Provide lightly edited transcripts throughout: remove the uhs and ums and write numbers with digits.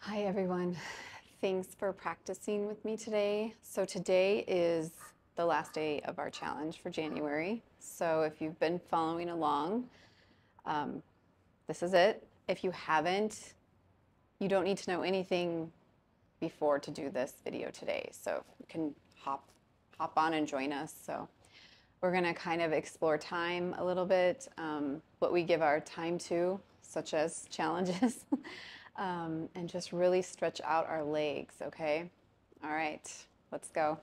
Hi everyone. Thanks for practicing with me today. So today is the last day of our challenge for January. So if you've been following along, this is it. If you haven't, you don't need to know anything before to do this video today. So you can hop on and join us. So we're gonna kind of explore time a little bit, what we give our time to, such as challenges. And just really stretch out our legs, okay? All right, let's go.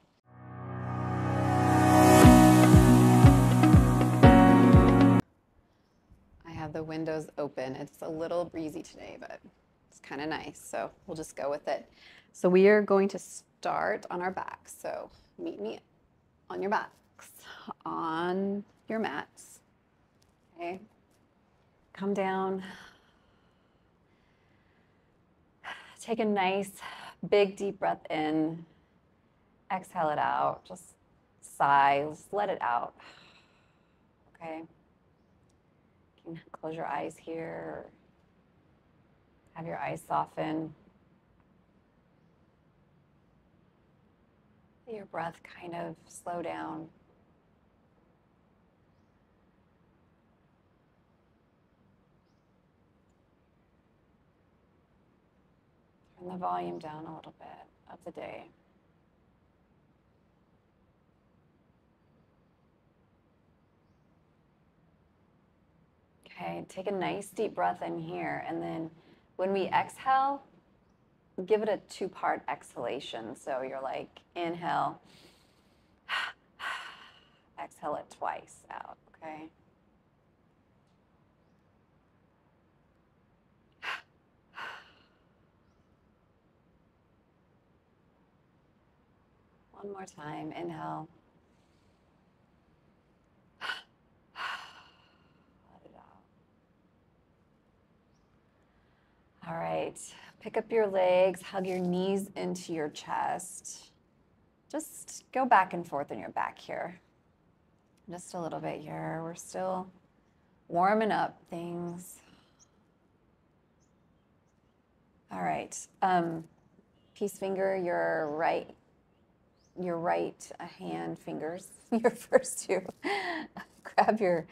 I have the windows open. It's a little breezy today, but it's kind of nice, so we'll just go with it. So we are going to start on our backs. So meet me on your backs, on your mats, okay? Come down. Take a nice, big, deep breath in. Exhale it out. Just sigh. Just let it out. Okay. You can close your eyes here. Have your eyes soften. Let your breath kind of slow down. Turn the volume down a little bit of the day. Okay, take a nice deep breath in here, and then when we exhale, give it a two-part exhalation. So you're like, inhale, exhale it twice out, okay? One more time, inhale. Let it out. All right, pick up your legs, hug your knees into your chest. Just go back and forth in your back here. Just a little bit here. We're still warming up things. All right, peace finger your right hand fingers, your first two. Grab your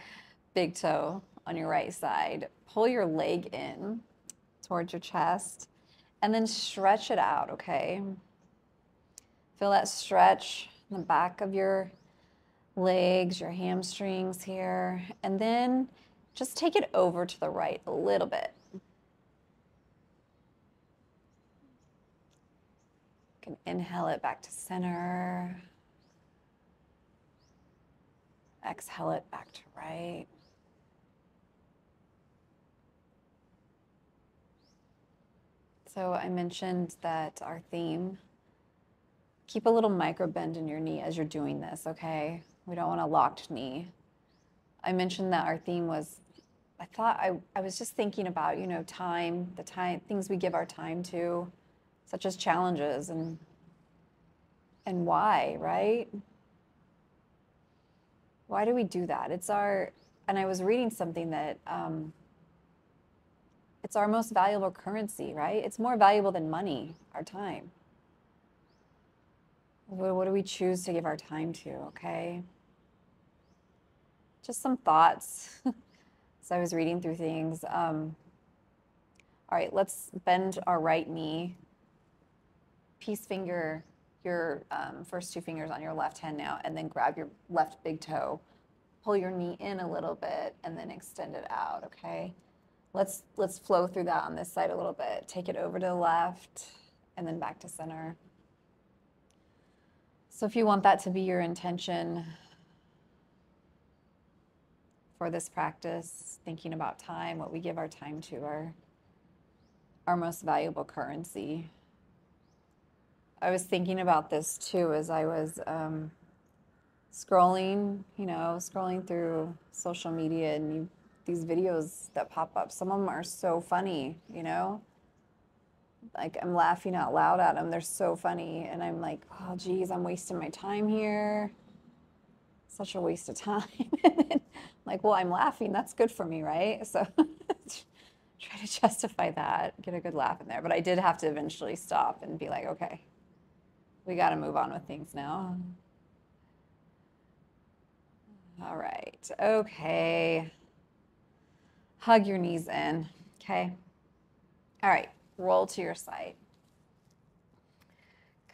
big toe on your right side. Pull your leg in towards your chest and then stretch it out, okay? Feel that stretch in the back of your legs, your hamstrings here. And then just take it over to the right a little bit. You can inhale it back to center. Exhale it back to right. So I mentioned that our theme, keep a little micro bend in your knee as you're doing this, okay? We don't want a locked knee. I mentioned that our theme was, I was just thinking about, you know, time, things we give our time to, such as challenges and why, right? Why do we do that? And I was reading something that it's our most valuable currency, right? It's more valuable than money, our time. What do we choose to give our time to, okay? Just some thoughts. So I was reading through things. All right, let's bend our right knee. Peace finger your first two fingers on your left hand now, and then grab your left big toe. Pull your knee in a little bit, and then extend it out, okay? Let's flow through that on this side a little bit. Take it over to the left, and then back to center. So if you want that to be your intention for this practice, thinking about time, what we give our time to, our most valuable currency. I was thinking about this too as I was scrolling through social media, and these videos that pop up, some of them are so funny, you know? Like, I'm laughing out loud at them. They're so funny. And I'm like, oh, geez, I'm wasting my time here. Such a waste of time. And then, like, well, I'm laughing. That's good for me, right? So try to justify that, get a good laugh in there. But I did have to eventually stop and be like, okay, we got to move on with things now. All right. Okay. Hug your knees in. Okay. All right. Roll to your side.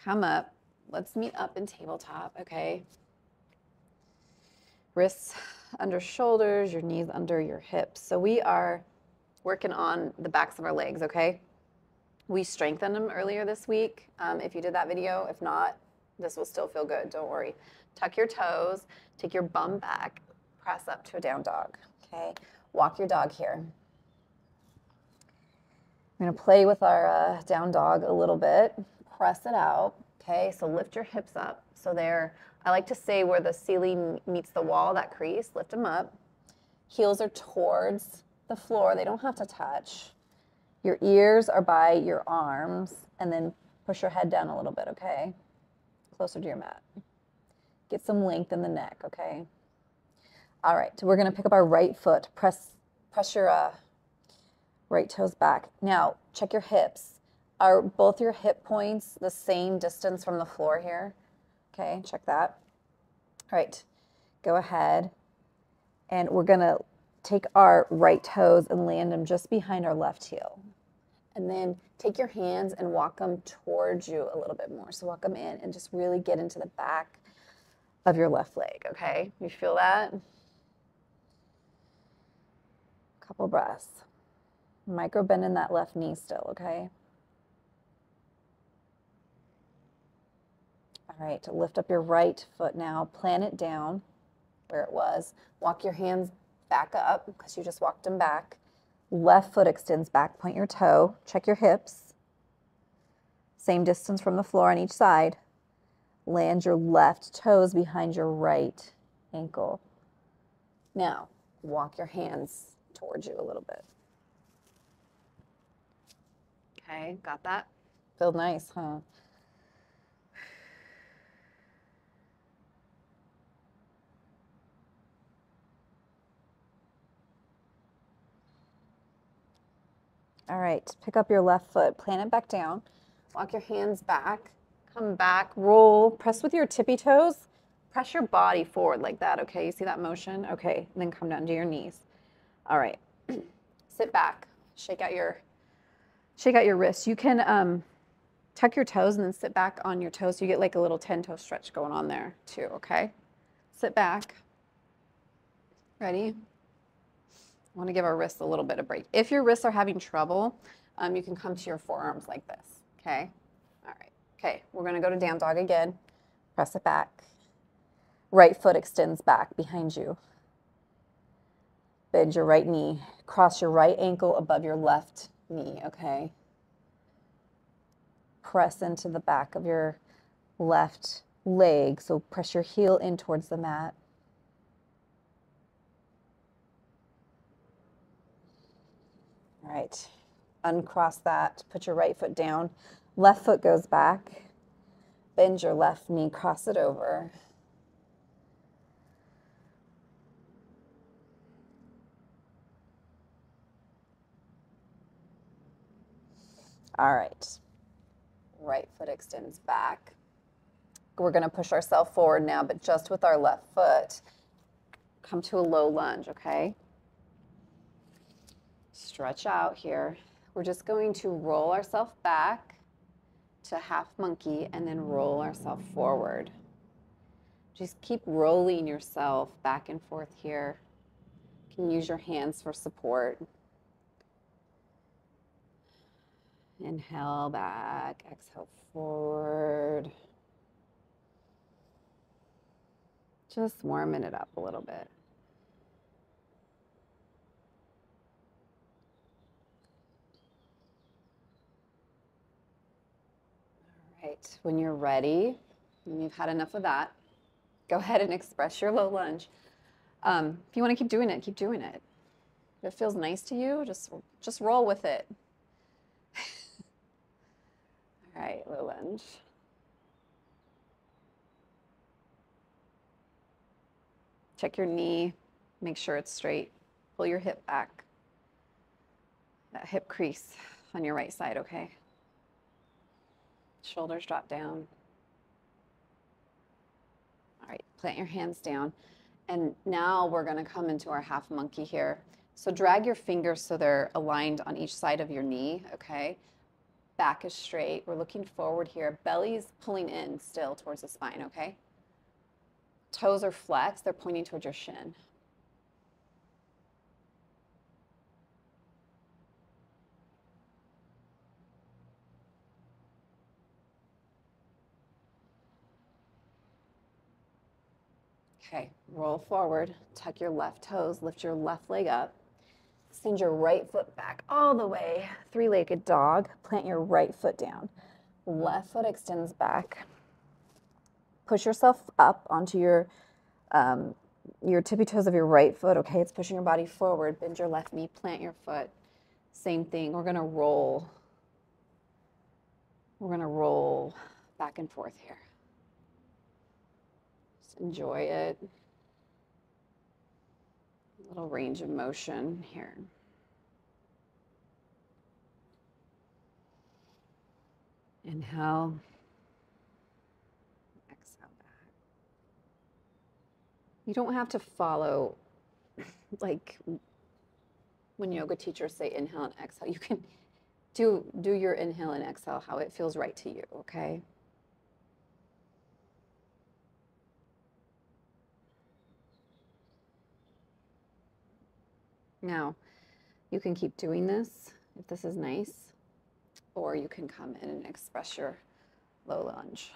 Come up. Let's meet up in tabletop. Okay. Wrists under shoulders, your knees under your hips. So we are working on the backs of our legs. Okay. We strengthened them earlier this week. If you did that video, if not, this will still feel good. Don't worry. Tuck your toes, take your bum back, press up to a down dog. Okay. Walk your dog here. I'm going to play with our down dog a little bit. Press it out. Okay. So lift your hips up. So there, I like to say where the ceiling meets the wall, that crease, lift them up. Heels are towards the floor. They don't have to touch. Your ears are by your arms, and then push your head down a little bit, okay? Closer to your mat. Get some length in the neck, okay? All right, so we're gonna pick up our right foot. Press your right toes back. Now, check your hips. Are both your hip points the same distance from the floor here? Okay, check that. All right, go ahead, and we're gonna take our right toes and land them just behind our left heel. And then take your hands and walk them towards you a little bit more. So walk them in and just really get into the back of your left leg, okay? You feel that? Couple breaths. Micro bend in that left knee still, okay? All right, lift up your right foot now. Plant it down where it was. Walk your hands back up because you just walked them back. Left foot extends back, point your toe, check your hips. Same distance from the floor on each side. Land your left toes behind your right ankle. Now, walk your hands towards you a little bit. Okay, got that? Feel nice, huh? All right, pick up your left foot, plant it back down, walk your hands back, come back, roll, press with your tippy toes, press your body forward like that, okay? You see that motion? Okay, and then come down to your knees. All right, sit back, shake out your wrists. You can tuck your toes and then sit back on your toes so you get like a little 10-toe stretch going on there too, okay? Sit back. Ready? I want to give our wrists a little bit of break. If your wrists are having trouble, you can come to your forearms like this, okay? All right, okay, we're gonna go to down dog again. Press it back. Right foot extends back behind you. Bend your right knee. Cross your right ankle above your left knee, okay? Press into the back of your left leg, so press your heel in towards the mat. All right, uncross that, put your right foot down, left foot goes back, bend your left knee, cross it over. All right, right foot extends back. We're gonna push ourselves forward now, but just with our left foot. Come to a low lunge, okay? Stretch out here. We're just going to roll ourselves back to half monkey and then roll ourselves forward. Just keep rolling yourself back and forth here. You can use your hands for support. Inhale back, exhale forward. Just warming it up a little bit. All right, when you're ready, and you've had enough of that, go ahead and express your low lunge. If you want to keep doing it, keep doing it. If it feels nice to you, just roll with it. All right, low lunge. Check your knee, make sure it's straight. Pull your hip back. that hip crease on your right side, okay? Shoulders drop down. All right, plant your hands down. And now we're gonna come into our half monkey here. So drag your fingers so they're aligned on each side of your knee, okay? Back is straight. We're looking forward here. Belly's pulling in still towards the spine, okay? Toes are flexed. They're pointing towards your shin. Okay, roll forward. Tuck your left toes. Lift your left leg up. Send your right foot back all the way. Three-legged dog. Plant your right foot down. Left foot extends back. Push yourself up onto your tippy toes of your right foot. Okay, it's pushing your body forward. Bend your left knee. Plant your foot. Same thing. We're gonna roll. We're gonna roll back and forth here. Just enjoy it. A little range of motion here. Inhale. Exhale back. You don't have to follow like when yoga teachers say inhale and exhale. You can do your inhale and exhale how it feels right to you, okay? Now, you can keep doing this if this is nice, or you can come in and express your low lunge.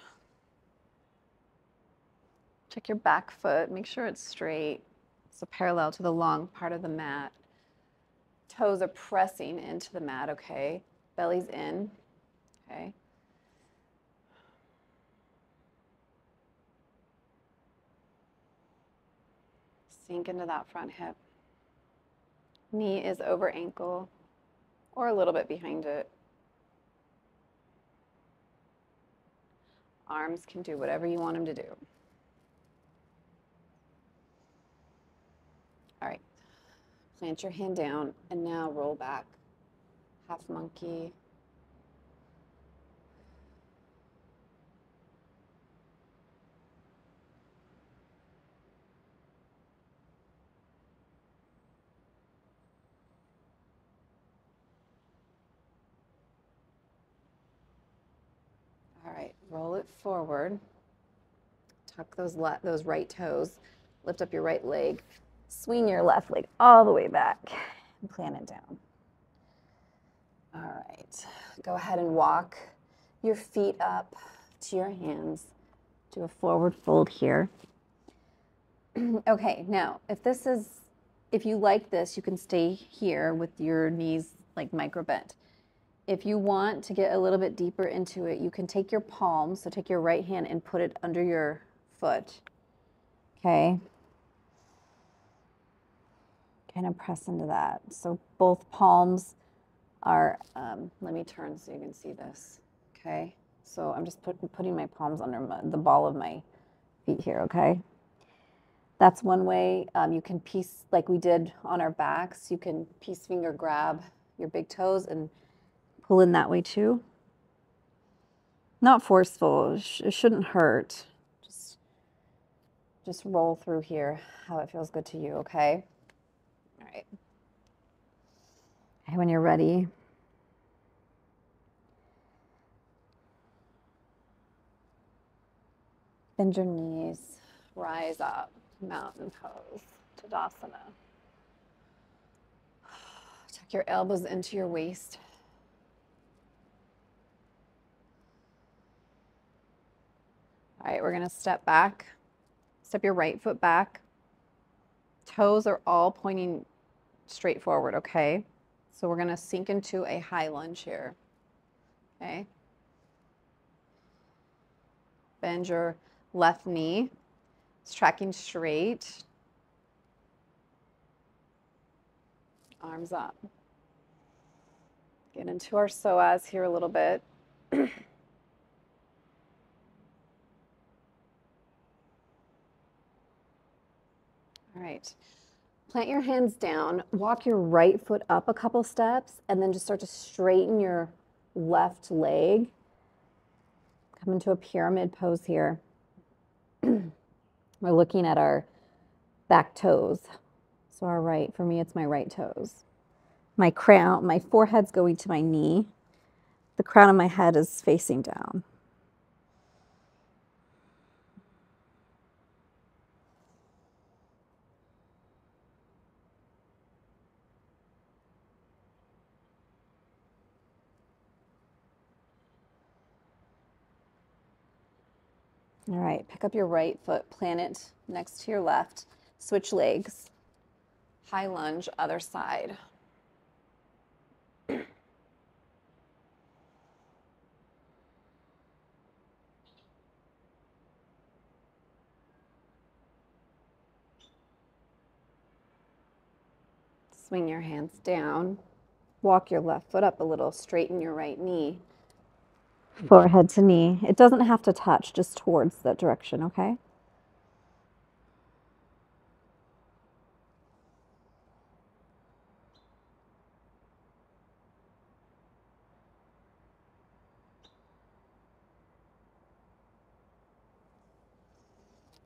Check your back foot, make sure it's straight, so parallel to the long part of the mat. Toes are pressing into the mat, okay? Belly's in, okay? Sink into that front hip. Knee is over ankle or a little bit behind it. Arms can do whatever you want them to do. All right, plant your hand down and now roll back. Half monkey. All right, roll it forward. Tuck those right toes. Lift up your right leg. Swing your left leg all the way back and plant it down. All right, go ahead and walk your feet up to your hands. Do a forward fold here. Okay, now if you like this, you can stay here with your knees like micro bent. If you want to get a little bit deeper into it, you can take your palms, so take your right hand and put it under your foot. Okay. Kind of press into that. So both palms are, let me turn so you can see this. Okay. So I'm just putting my palms under the ball of my feet here. Okay. That's one way. You can piece, like we did on our backs, you can piece finger grab your big toes and pull in that way too. Not forceful. It shouldn't hurt. Just roll through here how it feels good to you, okay? All right. And when you're ready, bend your knees, rise up, mountain pose, Tadasana. Tuck your elbows into your waist. All right, we're gonna step back. Step your right foot back. Toes are all pointing straight forward, okay? So we're gonna sink into a high lunge here, okay? Bend your left knee. It's tracking straight. Arms up. Get into our psoas here a little bit. All right, plant your hands down, walk your right foot up a couple steps, and then just start to straighten your left leg. Come into a pyramid pose here. We're looking at our back toes. So our right, for me, it's my right toes. My crown, my forehead's going to my knee. The crown of my head is facing down. All right, pick up your right foot, plant it next to your left, switch legs, high lunge, other side. Swing your hands down, walk your left foot up a little, straighten your right knee. Forehead to knee. It doesn't have to touch, just towards that direction, okay?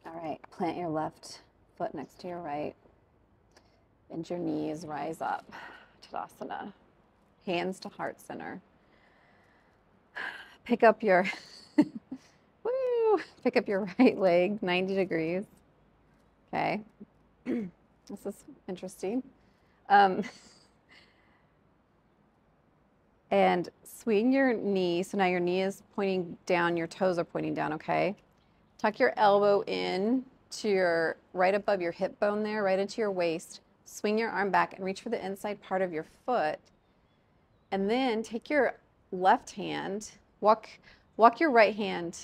All right, plant your left foot next to your right. Bend your knees, rise up. Tadasana. Hands to heart center. Pick up your woo, pick up your right leg 90 degrees. Okay. This is interesting. And swing your knee. So now your knee is pointing down, your toes are pointing down, okay? Tuck your elbow in to your right above your hip bone there, right into your waist. Swing your arm back and reach for the inside part of your foot. And then take your left hand, walk your right hand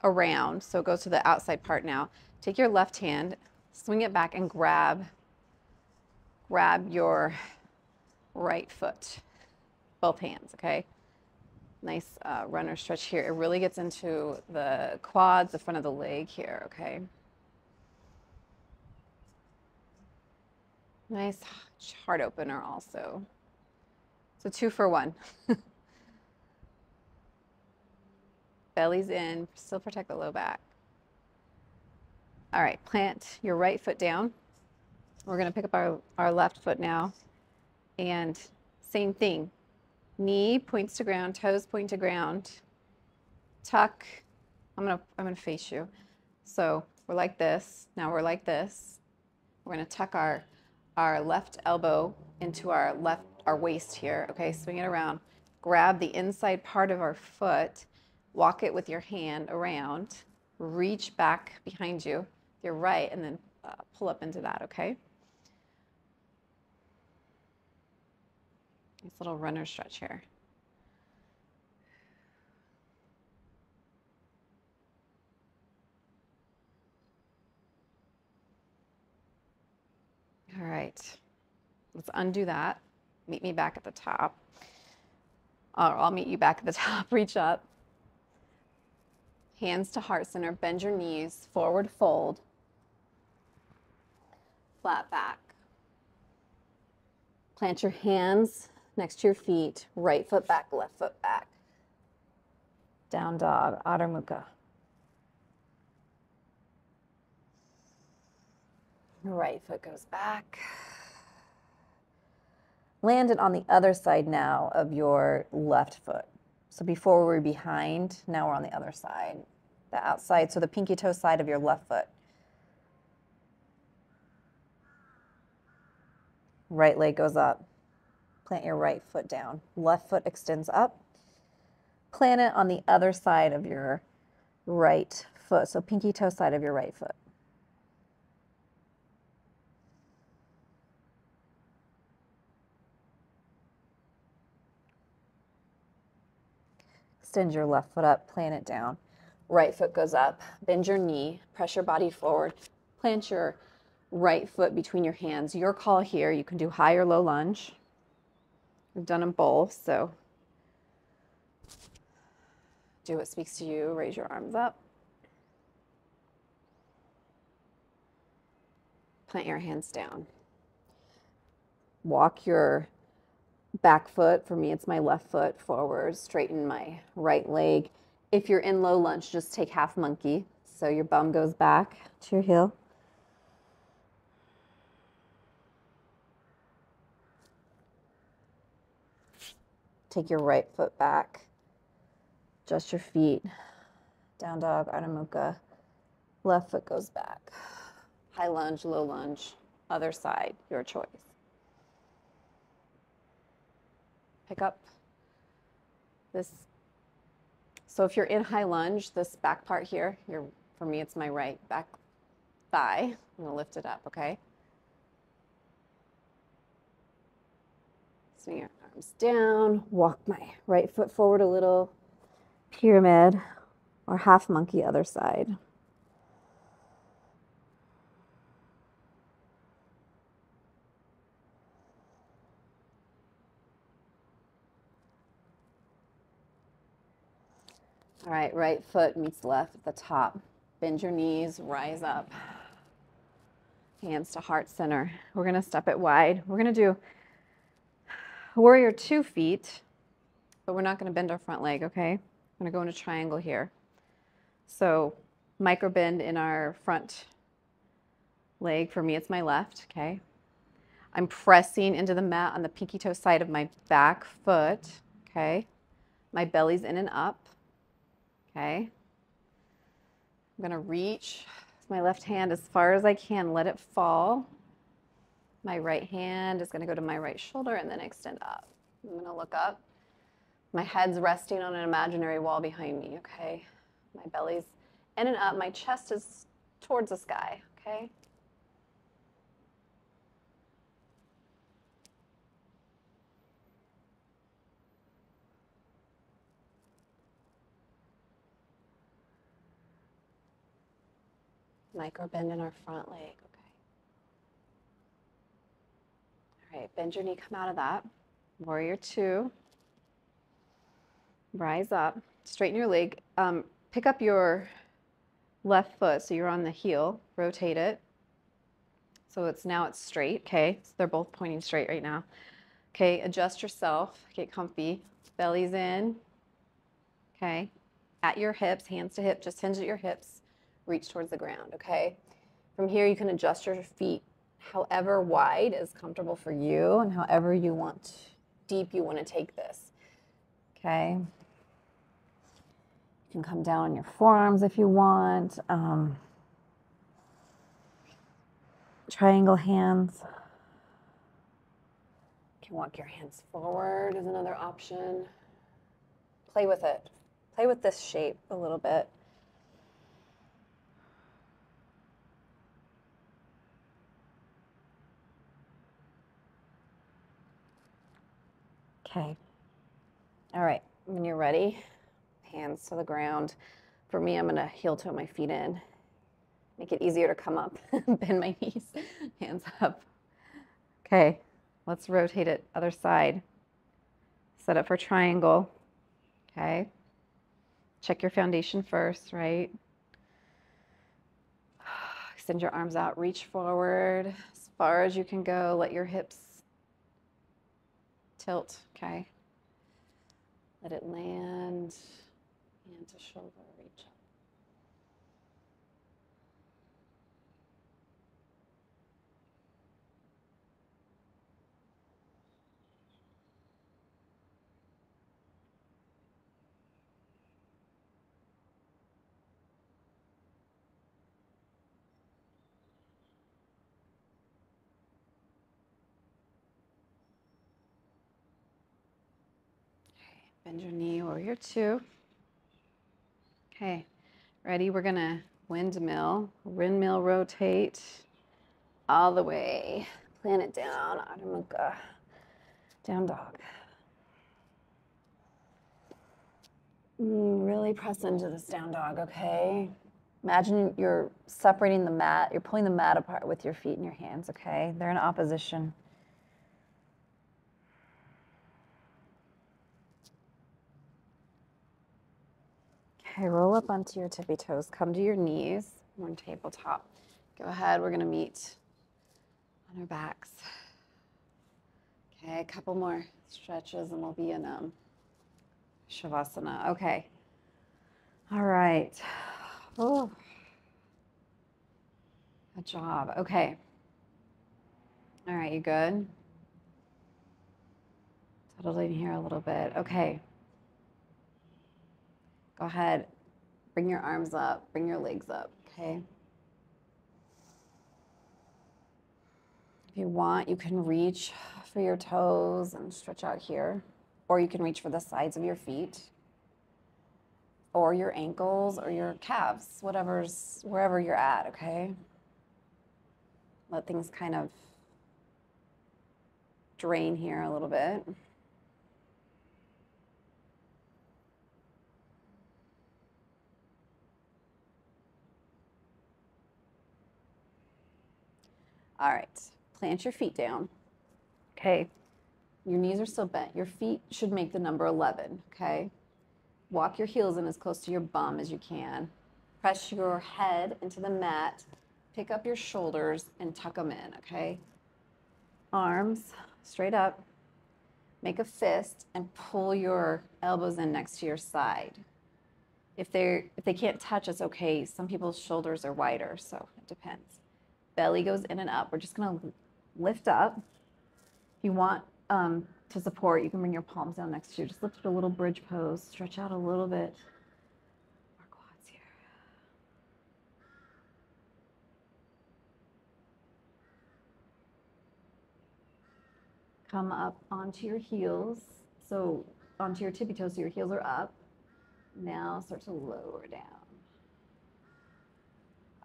around, so it goes to the outside part now. Take your left hand, swing it back and grab your right foot, both hands, okay? Nice runner stretch here. It really gets into the quads, the front of the leg here, okay? Nice heart opener also. So 2 for 1. Belly's in, still protect the low back. All right, plant your right foot down. We're gonna pick up our left foot now. And same thing. Knee points to ground, toes point to ground. Tuck. I'm gonna face you. So we're like this. Now we're like this. We're gonna tuck our left elbow into our waist here. Okay, swing it around. Grab the inside part of our foot. Walk it with your hand around. Reach back behind you, your right, and then pull up into that. Okay. Nice little runner stretch here. All right, let's undo that. Meet me back at the top. Or I'll meet you back at the top. Reach up. Hands to heart center. Bend your knees. Forward fold. Flat back. Plant your hands next to your feet. Right foot back, left foot back. Down dog, Adho Mukha. Right foot goes back. Land it on the other side now of your left foot. So before we were behind, now we're on the other side. The outside, so the pinky toe side of your left foot. Right leg goes up. Plant your right foot down. Left foot extends up. Plant it on the other side of your right foot. So pinky toe side of your right foot. Extend your left foot up, plant it down. Right foot goes up, bend your knee, press your body forward, plant your right foot between your hands. Your call here, you can do high or low lunge. We've done them both, so do what speaks to you. Raise your arms up. Plant your hands down. walk your back foot, for me it's my left foot, forward, straighten my right leg. If you're in low lunge, just take half monkey. So your bum goes back to your heel. Take your right foot back. Adjust your feet. Down dog, Adho Mukha. Left foot goes back. High lunge, low lunge, other side, your choice. Pick up this. So if you're in high lunge, this back part here, for me it's my right back thigh. I'm gonna lift it up, okay? Swing your arms down, walk my right foot forward a little, pyramid or half monkey other side. All right, right foot meets left at the top. Bend your knees, rise up. Hands to heart center. We're gonna step it wide. We're gonna do warrior 2 feet, but we're not gonna bend our front leg, okay? I'm gonna go into triangle here. So micro bend in our front leg. For me, it's my left, okay? I'm pressing into the mat on the pinky toe side of my back foot, okay? My belly's in and up. Okay, I'm gonna reach with my left hand as far as I can, let it fall. My right hand is gonna go to my right shoulder and then extend up. I'm gonna look up. My head's resting on an imaginary wall behind me, okay? My belly's in and up, my chest is towards the sky, okay? Micro bend in our front leg, okay? All right, bend your knee, come out of that. Warrior 2. Rise up, straighten your leg. Pick up your left foot, so you're on the heel, rotate it. So now it's straight, okay? So they're both pointing straight right now. Okay, adjust yourself, get comfy. Belly's in, okay? At your hips, hands to hip, just hinge at your hips. Reach towards the ground, okay? From here, you can adjust your feet however wide is comfortable for you and however deep you want to take this, okay? You can come down on your forearms if you want. Triangle hands. You can walk your hands forward is another option. Play with it. Play with this shape a little bit. Okay. All right, when you're ready, hands to the ground. For me, I'm gonna heel toe my feet in. Make it easier to come up, bend my knees, hands up. Okay, let's rotate it other side. Set up for triangle, okay? Check your foundation first, right? Extend your arms out, reach forward as far as you can go. Let your hips tilt, okay? Let it land, hand to shoulder, reach up. Bend your knee, warrior 2. Okay, ready? We're gonna windmill rotate all the way. Plant it down, Adho Mukha, down dog. Really press into this down dog, okay? Imagine you're separating the mat, you're pulling the mat apart with your feet and your hands, okay? They're in opposition. Okay, roll up onto your tippy toes. Come to your knees. We're on tabletop. Go ahead, we're gonna meet on our backs. Okay, a couple more stretches and we'll be in Savasana. Okay. All right. Oh, good job. Okay. All right, you good? Settle in here a little bit. Okay. Go ahead. Bring your arms up. Bring your legs up. Okay. If you want, you can reach for your toes and stretch out here. Or you can reach for the sides of your feet. Or your ankles or your calves. Wherever you're at, okay? Let things kind of drain here a little bit. All right, plant your feet down. Okay, your knees are still bent. Your feet should make the number 11, okay? Walk your heels in as close to your bum as you can. Press your head into the mat. Pick up your shoulders and tuck them in, okay? Arms straight up. Make a fist and pull your elbows in next to your side. If they can't touch, it's okay. Some people's shoulders are wider, so it depends. Belly goes in and up. We're just gonna lift up. If you want to support, you can bring your palms down next to you. Just lift it a little bridge pose. Stretch out a little bit. Our quads here. Come up onto your heels. So onto your tippy toes, so your heels are up. Now start to lower down.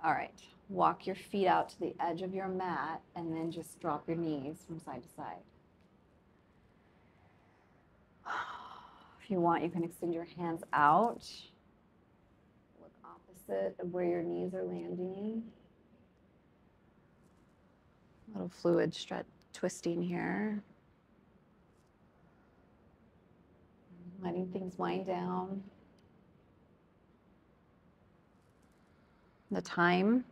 All right, walk your feet out to the edge of your mat and then just drop your knees from side to side. If you want, you can extend your hands out. Look opposite of where your knees are landing. A little fluid stretch, twisting here. Letting things wind down. The time,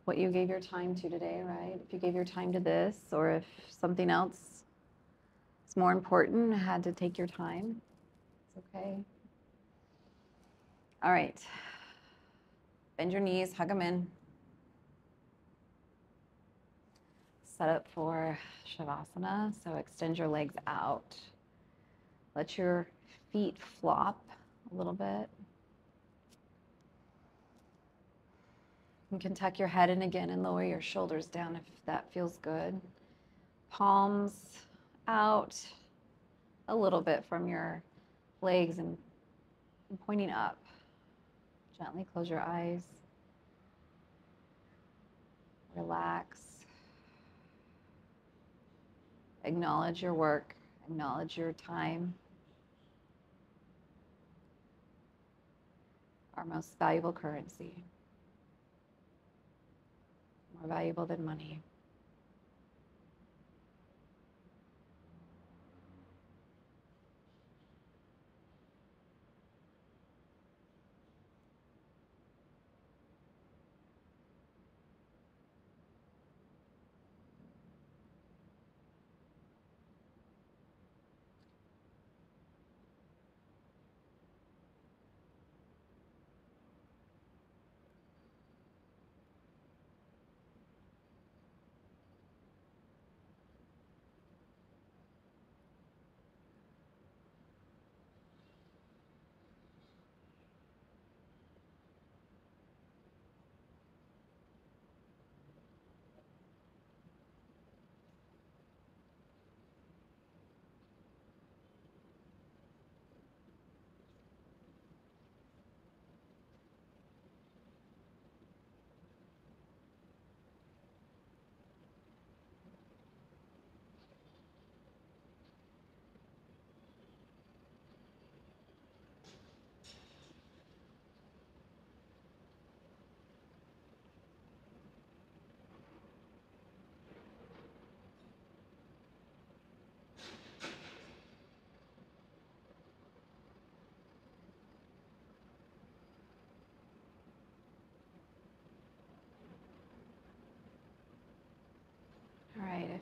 what you gave your time to today, right? If you gave your time to this, or if something else is more important, had to take your time, it's okay. All right. Bend your knees, hug them in. Set up for Savasana, so extend your legs out. Let your feet flop a little bit. You can tuck your head in again and lower your shoulders down if that feels good. Palms out a little bit from your legs and pointing up. Gently close your eyes. Relax. Acknowledge your work. Acknowledge your time. Our most valuable currency. More valuable than money.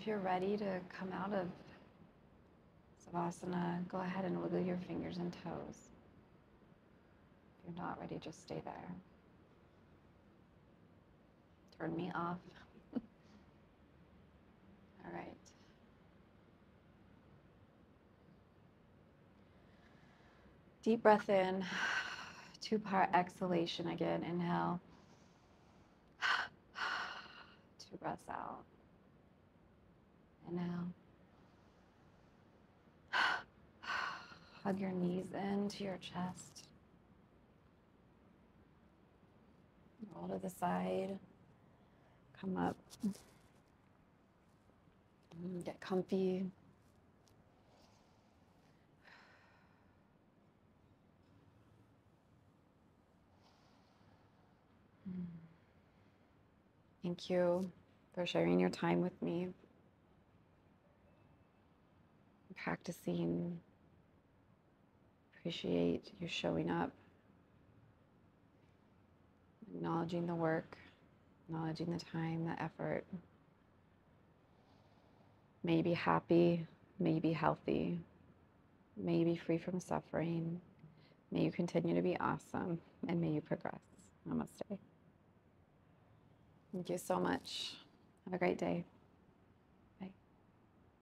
if you're ready to come out of Savasana, go ahead and wiggle your fingers and toes. If you're not ready, just stay there. Turn me off. All right. Deep breath in, 2-part exhalation again. Inhale, 2 breaths out. Inhale. Hug your knees into your chest. Roll to the side. Come up. Get comfy. Thank you for sharing your time with me. Practicing. Appreciate you showing up. Acknowledging the work. Acknowledging the time, the effort. May you be happy. May you be healthy. May you be free from suffering. May you continue to be awesome. And may you progress. Namaste. Thank you so much. Have a great day.